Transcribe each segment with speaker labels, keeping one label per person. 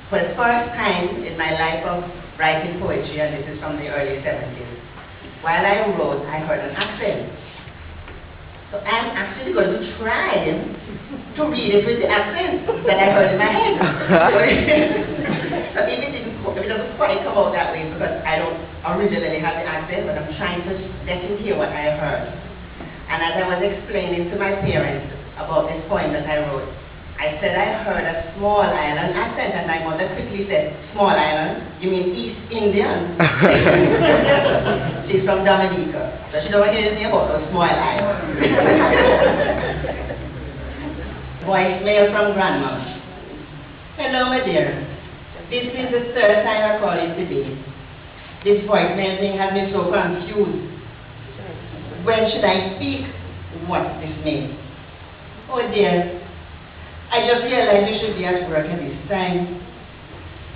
Speaker 1: For the first time in my life of writing poetry, and this is from the early 70s, while I wrote, I heard an accent. So I'm actually going to try to read it with the accent that I heard in my head. So if it doesn't quite come out that way, because I don't originally have the accent, but I'm trying to let you hear what I heard. And as I was explaining to my parents about this poem that I wrote, I said I heard a small island accent, and my mother quickly said, "Small island? You mean East Indian?" She's from Dominica, so she don't hear anything about a small island. Voicemail from Grandma. Hello, my dear. This is the third time I call you today. This voicemail thing has me so confused. When should I speak? What this means? Oh dear. I just realized you should be at work at this time.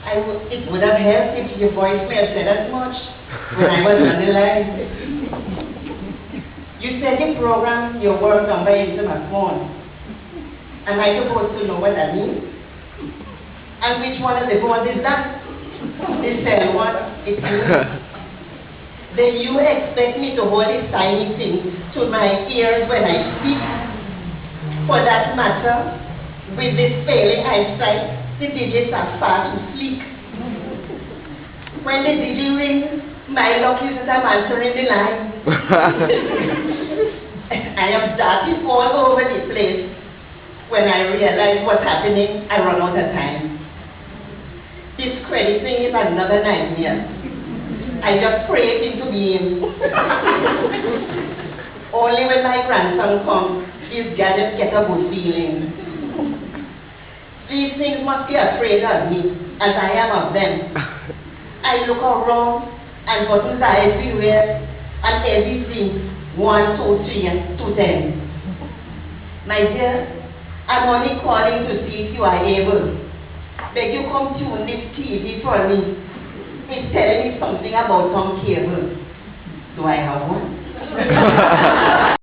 Speaker 1: It would have helped if your voicemail said as much when I was on the line. You said you programmed your work number into my phone. Am I supposed to know what that means? And which one of the phones is that? The cell one? It's you. Then you expect me to hold this tiny thing to my ears when I speak? For that matter, with this failing eyesight, the digits are far too sleek. When the digit rings, my luck is that I'm answering the line. I am darting all over the place. When I realize what's happening, I run out of time. This credit thing is another nightmare. I just pray it into being. Only when my grandson comes, these gadgets get a good feeling. These things must be afraid of me, as I am of them. I look around, and buttons are everywhere, and everything, 1, 2, 3, and 2, 10. My dear, I'm only calling to see if you are able. Beg you come tune this TV for me. It's telling me something about some cable. Do I have one?